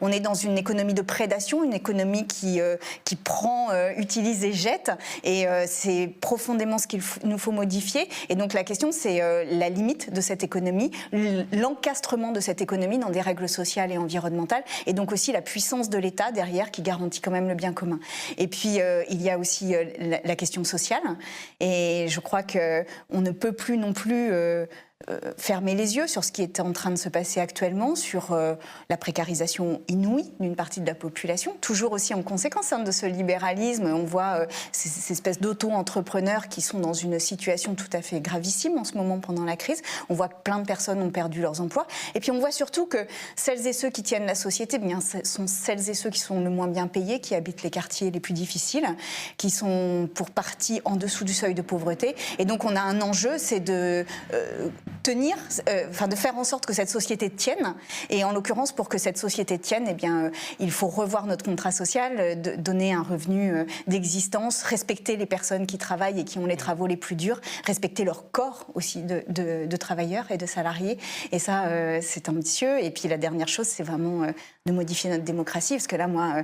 On est dans une économie de prédation, une économie qui prend, utilise et jette. Et c'est profondément ce qu'il nous faut modifier. Et donc la question, c'est la limite de cette économie, l'encastrement de cette économie dans des règles sociales et environnementales. Et donc aussi la puissance de l'État derrière qui garantit quand même le bien commun. Et puis il y a aussi la question sociale. Et je crois qu'on ne peut plus non plus fermer les yeux sur ce qui est en train de se passer actuellement, sur la précarisation inouïe d'une partie de la population, toujours aussi en conséquence de ce libéralisme. On voit ces espèces d'auto-entrepreneurs qui sont dans une situation tout à fait gravissime en ce moment pendant la crise. On voit que plein de personnes ont perdu leurs emplois. Et puis on voit surtout que celles et ceux qui tiennent la société, bien, sont celles et ceux qui sont le moins bien payés, qui habitent les quartiers les plus difficiles, qui sont pour partie en dessous du seuil de pauvreté. Et donc on a un enjeu, c'est de de faire en sorte que cette société tienne. Et en l'occurrence, pour que cette société tienne, eh bien, il faut revoir notre contrat social, donner un revenu d'existence, respecter les personnes qui travaillent et qui ont les travaux les plus durs, respecter leur corps aussi de travailleurs et de salariés. Et ça, c'est ambitieux. Et puis la dernière chose, c'est vraiment de modifier notre démocratie. Parce que là, moi...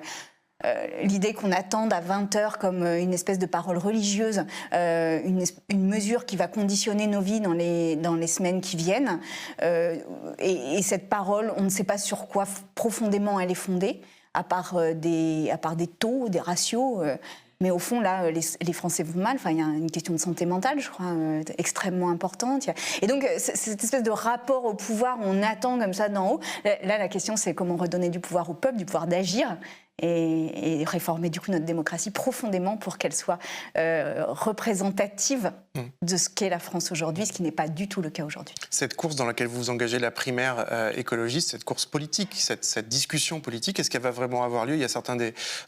l'idée qu'on attende à 20h comme une espèce de parole religieuse, une mesure qui va conditionner nos vies dans les semaines qui viennent. Et cette parole, on ne sait pas sur quoi profondément elle est fondée, à part des taux, des ratios. Mais au fond, là, les Français vont mal. Enfin, il y a une question de santé mentale, je crois, extrêmement importante. Et donc, cette espèce de rapport au pouvoir, on attend comme ça d'en haut. Là, la question, c'est comment redonner du pouvoir au peuple, du pouvoir d'agir. Et réformer du coup notre démocratie profondément pour qu'elle soit représentative de ce qu'est la France aujourd'hui, ce qui n'est pas du tout le cas aujourd'hui. Cette course dans laquelle vous vous engagez, la primaire écologiste, cette course politique, cette discussion politique, est-ce qu'elle va vraiment avoir lieu? Il y a certains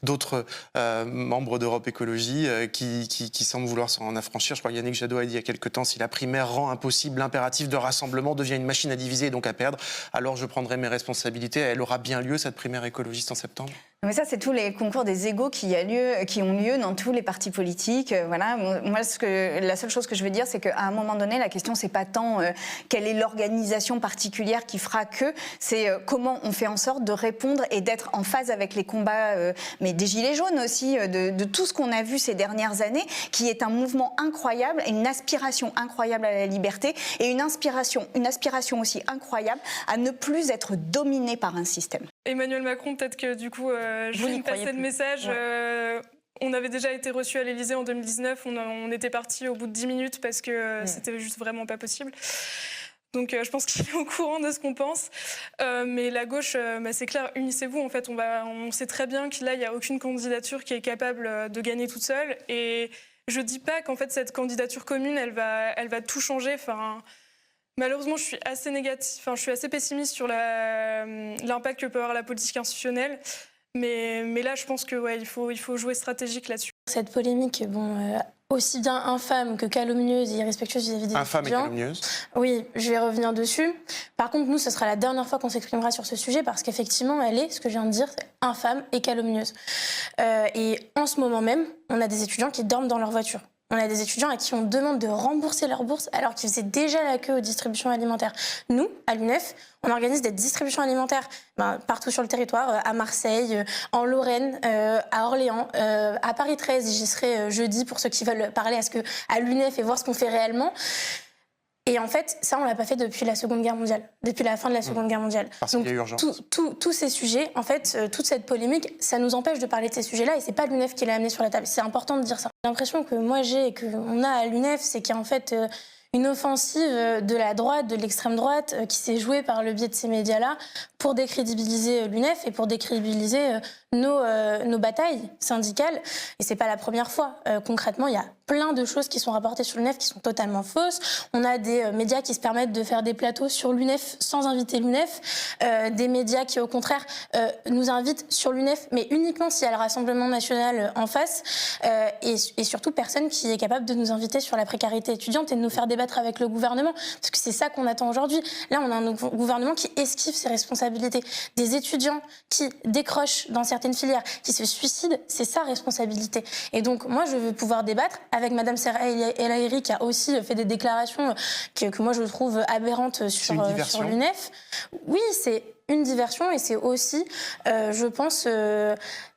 d'autres membres d'Europe Écologie qui semblent vouloir s'en affranchir. Je crois que Yannick Jadot a dit il y a quelque temps, si la primaire rend impossible l'impératif de rassemblement, devient une machine à diviser et donc à perdre, alors je prendrai mes responsabilités. Elle aura bien lieu, cette primaire écologiste, en septembre? Mais ça, c'est tous les concours des égos qui ont lieu dans tous les partis politiques. Voilà. Moi, la seule chose que je veux dire, c'est qu'à un moment donné, la question, c'est pas tant quelle est l'organisation particulière qui fera que, c'est comment on fait en sorte de répondre et d'être en phase avec les combats, mais des Gilets jaunes aussi, de tout ce qu'on a vu ces dernières années, qui est un mouvement incroyable, une aspiration incroyable à la liberté et une aspiration aussi incroyable à ne plus être dominé par un système. Emmanuel Macron, peut-être que du coup, je vais passer le message. Ouais. On avait déjà été reçus à l'Élysée en 2019. On était partis au bout de 10 minutes parce que c'était juste vraiment pas possible. Donc je pense qu'il est au courant de ce qu'on pense. Mais la gauche, c'est clair, unissez-vous. En fait, on sait très bien qu'il n'y a aucune candidature qui est capable de gagner toute seule. Et je dis pas qu'en fait cette candidature commune, elle va tout changer. Enfin. Malheureusement, je suis assez assez pessimiste sur l'impact que peut avoir la politique institutionnelle. Mais là, je pense que il faut jouer stratégique là-dessus. Cette polémique, aussi bien infâme que calomnieuse et irrespectueuse vis-à-vis des étudiants. Infâme et calomnieuse. Oui, je vais revenir dessus. Par contre, nous, ce sera la dernière fois qu'on s'exprimera sur ce sujet parce qu'effectivement, elle est, ce que je viens de dire, infâme et calomnieuse. Et en ce moment même, on a des étudiants qui dorment dans leur voiture. On a des étudiants à qui on demande de rembourser leur bourse alors qu'ils faisaient déjà la queue aux distributions alimentaires. Nous, à l'UNEF, on organise des distributions alimentaires partout sur le territoire, à Marseille, en Lorraine, à Orléans, à Paris 13. J'y serai jeudi pour ceux qui veulent parler à l'UNEF et voir ce qu'on fait réellement. Et en fait, ça, on l'a pas fait depuis la Seconde Guerre mondiale, depuis la fin de la Seconde Guerre mondiale. Parce qu'il y a urgence. Tous ces sujets, en fait, toute cette polémique, ça nous empêche de parler de ces sujets-là et c'est pas l'UNEF qui l'a amené sur la table. C'est important de dire ça. L'impression que moi j'ai et qu'on a à l'UNEF, c'est qu'il y a en fait une offensive de la droite, de l'extrême droite, qui s'est jouée par le biais de ces médias-là pour décrédibiliser l'UNEF et pour décrédibiliser nos batailles syndicales. Et c'est pas la première fois. Concrètement, il y a plein de choses qui sont rapportées sur l'UNEF qui sont totalement fausses. On a des médias qui se permettent de faire des plateaux sur l'UNEF sans inviter l'UNEF. Des médias qui, au contraire, nous invitent sur l'UNEF, mais uniquement s'il y a le Rassemblement national en face. Et surtout, personne qui est capable de nous inviter sur la précarité étudiante et de nous faire débattre avec le gouvernement. Parce que c'est ça qu'on attend aujourd'hui. Là, on a un gouvernement qui esquive ses responsabilités. Des étudiants qui décrochent dans certaines filières, qui se suicident, c'est sa responsabilité. Et donc, moi, je veux pouvoir débattre avec Madame Serra El Haïry, qui a aussi fait des déclarations que moi, je trouve aberrantes sur l'UNEF. Oui, une diversion et c'est aussi, je pense,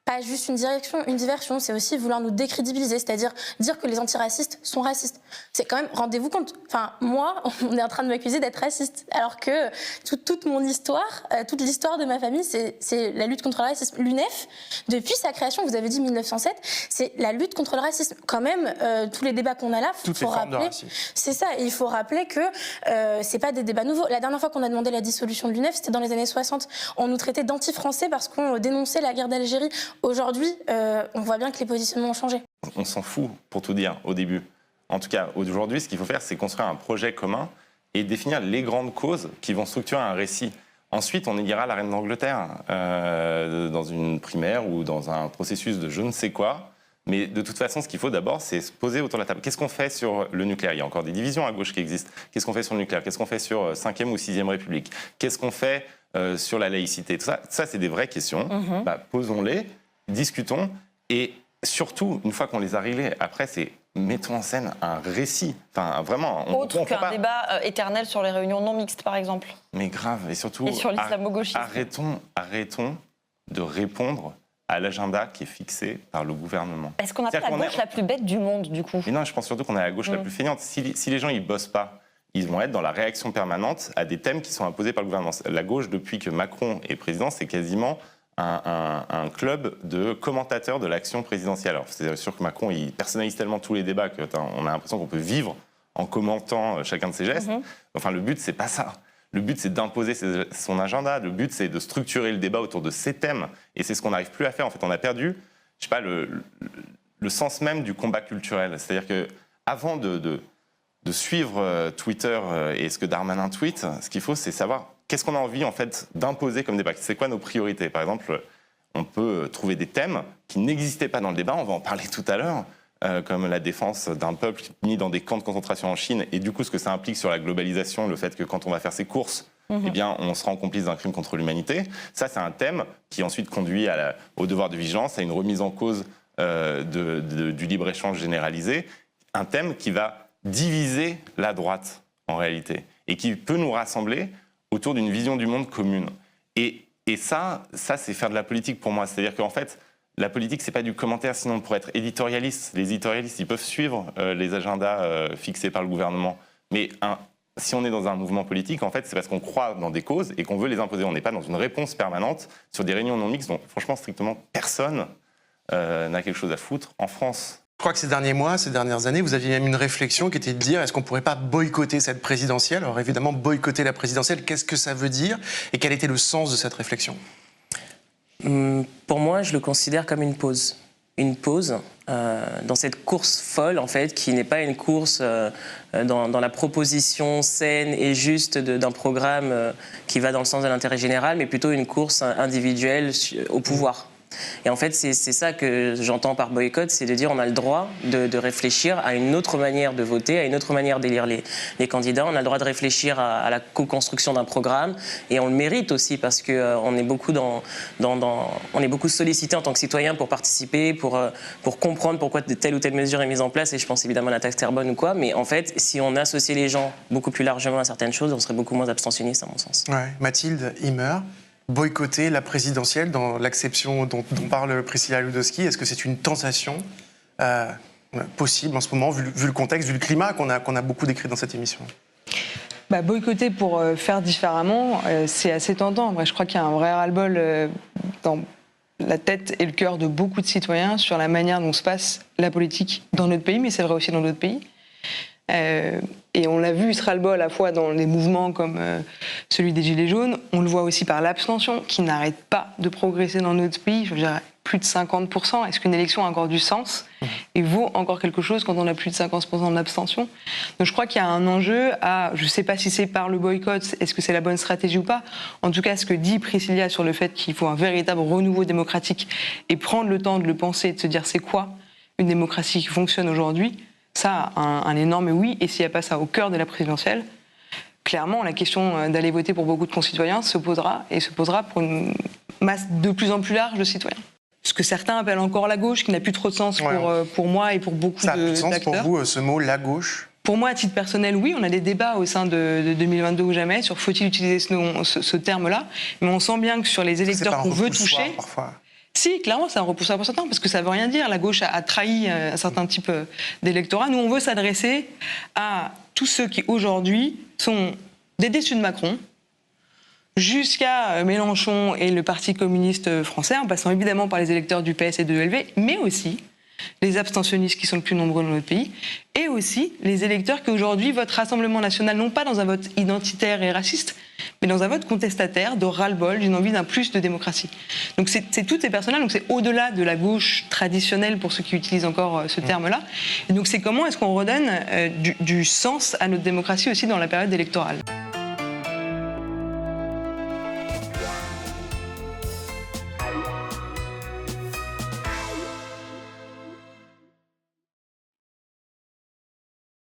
pas juste une diversion, c'est aussi vouloir nous décrédibiliser, c'est-à-dire dire que les antiracistes sont racistes. C'est quand même, rendez-vous compte, enfin, moi, on est en train de m'accuser d'être raciste, alors que toute mon histoire, toute l'histoire de ma famille, c'est la lutte contre le racisme. L'UNEF, depuis sa création, vous avez dit 1907, c'est la lutte contre le racisme. Quand même, tous les débats qu'on a là, il faut rappeler, c'est ça, il faut rappeler que c'est pas des débats nouveaux. La dernière fois qu'on a demandé la dissolution de l'UNEF, c'était dans les années 60. On nous traitait d'anti-français parce qu'on dénonçait la guerre d'Algérie. Aujourd'hui, on voit bien que les positionnements ont changé. On s'en fout, pour tout dire, au début. En tout cas, aujourd'hui, ce qu'il faut faire, c'est construire un projet commun et définir les grandes causes qui vont structurer un récit. Ensuite, on élira la reine d'Angleterre dans une primaire ou dans un processus de je ne sais quoi. Mais de toute façon, ce qu'il faut d'abord, c'est se poser autour de la table. Qu'est-ce qu'on fait sur le nucléaire ? Il y a encore des divisions à gauche qui existent. Qu'est-ce qu'on fait sur le nucléaire ? Qu'est-ce qu'on fait sur 5e ou 6e République ? Qu'est-ce qu'on fait sur la laïcité ? Tout ça, c'est des vraies questions. Posons-les. Discutons et surtout, une fois qu'on les a réglés, après, c'est mettons en scène un récit. Enfin, vraiment. Autre qu'un débat éternel sur les réunions non mixtes, par exemple. Mais grave, et surtout, et sur l'islamo-gauchisme. Arrêtons de répondre à l'agenda qui est fixé par le gouvernement. Est-ce qu'on n'a pas la gauche la plus bête du monde, du coup ? Mais non, je pense surtout qu'on a la gauche la plus feignante. Si les gens, ils bossent pas, ils vont être dans la réaction permanente à des thèmes qui sont imposés par le gouvernement. La gauche, depuis que Macron est président, c'est quasiment un club de commentateurs de l'action présidentielle. Alors, c'est sûr que Macron, il personnalise tellement tous les débats qu'on a l'impression qu'on peut vivre en commentant chacun de ses gestes. Enfin, le but, c'est pas ça. Le but, c'est d'imposer son agenda. Le but, c'est de structurer le débat autour de ces thèmes. Et c'est ce qu'on n'arrive plus à faire. En fait, on a perdu, je sais pas, le sens même du combat culturel. C'est-à-dire que avant de suivre Twitter et ce que Darmanin tweet, ce qu'il faut, c'est savoir qu'est-ce qu'on a envie en fait d'imposer comme débat. C'est quoi nos priorités ? Par exemple, on peut trouver des thèmes qui n'existaient pas dans le débat. On va en parler tout à l'heure, comme la défense d'un peuple mis dans des camps de concentration en Chine et du coup ce que ça implique sur la globalisation, le fait que quand on va faire ses courses, eh bien, on se rend complice d'un crime contre l'humanité. Ça, c'est un thème qui ensuite conduit au devoir de vigilance, à une remise en cause du libre-échange généralisé. Un thème qui va diviser la droite, en réalité, et qui peut nous rassembler autour d'une vision du monde commune. Et ça, c'est faire de la politique pour moi. C'est-à-dire qu'en fait, la politique, c'est pas du commentaire, sinon pour être éditorialiste. Les éditorialistes, ils peuvent suivre les agendas fixés par le gouvernement. Mais si on est dans un mouvement politique, en fait, c'est parce qu'on croit dans des causes et qu'on veut les imposer. On n'est pas dans une réponse permanente sur des réunions non mixtes dont, franchement, strictement personne n'a quelque chose à foutre en France. Je crois que ces derniers mois, ces dernières années, vous aviez même une réflexion qui était de dire est-ce qu'on ne pourrait pas boycotter cette présidentielle ? Alors évidemment, boycotter la présidentielle, qu'est-ce que ça veut dire ? Et quel était le sens de cette réflexion ? Pour moi, je le considère comme une pause. Une pause dans cette course folle, en fait, qui n'est pas une course dans la proposition saine et juste d'un programme qui va dans le sens de l'intérêt général, mais plutôt une course individuelle au pouvoir. Et en fait, c'est ça que j'entends par boycott, c'est de dire on a le droit de réfléchir à une autre manière de voter, à une autre manière d'élire les candidats. On a le droit de réfléchir à la co-construction d'un programme et on le mérite aussi parce qu'on est beaucoup on est beaucoup sollicité en tant que citoyen pour participer, pour comprendre pourquoi telle ou telle mesure est mise en place. Et je pense évidemment à la taxe carbone ou quoi. Mais en fait, si on associait les gens beaucoup plus largement à certaines choses, on serait beaucoup moins abstentionnistes à mon sens. Ouais. Mathilde Himmer, boycotter la présidentielle dans l'acception dont parle Priscilla Ludowski, est-ce que c'est une tentation possible en ce moment, vu le contexte, vu le climat qu'on a beaucoup décrit dans cette émission ? Boycotter pour faire différemment, c'est assez tentant. Moi, je crois qu'il y a un vrai ras-le-bol dans la tête et le cœur de beaucoup de citoyens sur la manière dont se passe la politique dans notre pays, mais c'est vrai aussi dans d'autres pays. Et on l'a vu, ce ras-le-bol à la fois dans des mouvements comme celui des Gilets jaunes, on le voit aussi par l'abstention qui n'arrête pas de progresser dans notre pays, je dirais plus de 50%. Est-ce qu'une élection a encore du sens et vaut encore quelque chose quand on a plus de 50% d'abstention ? Donc je crois qu'il y a un enjeu je ne sais pas si c'est par le boycott, est-ce que c'est la bonne stratégie ou pas ? En tout cas, ce que dit Priscilla sur le fait qu'il faut un véritable renouveau démocratique et prendre le temps de le penser et de se dire c'est quoi une démocratie qui fonctionne aujourd'hui ? Ça, un énorme oui. Et s'il n'y a pas ça au cœur de la présidentielle, clairement, la question d'aller voter pour beaucoup de concitoyens se posera, et se posera pour une masse de plus en plus large de citoyens. Ce que certains appellent encore la gauche, qui n'a plus trop de sens pour moi et pour beaucoup d'acteurs. Ça a plus de sens pour vous, ce mot, la gauche ? Pour moi, à titre personnel, oui, on a des débats au sein de 2022 ou jamais sur faut-il utiliser ce terme-là, mais on sent bien que sur les électeurs qu'on veut toucher... Parfois. Si, clairement, c'est un repoussoir pour certains, parce que ça veut rien dire. La gauche a trahi un certain type d'électorat. Nous, on veut s'adresser à tous ceux qui, aujourd'hui, sont des déçus de Macron, jusqu'à Mélenchon et le Parti communiste français, en passant évidemment par les électeurs du PS et de l'ELV, mais aussi les abstentionnistes qui sont le plus nombreux dans notre pays, et aussi les électeurs qui aujourd'hui votent Rassemblement National, non pas dans un vote identitaire et raciste, mais dans un vote contestataire, de ras-le-bol, d'une envie d'un plus de démocratie. Donc c'est toutes ces personnes-là, donc c'est au-delà de la gauche traditionnelle pour ceux qui utilisent encore ce terme-là. Et donc c'est comment est-ce qu'on redonne du sens à notre démocratie aussi dans la période électorale.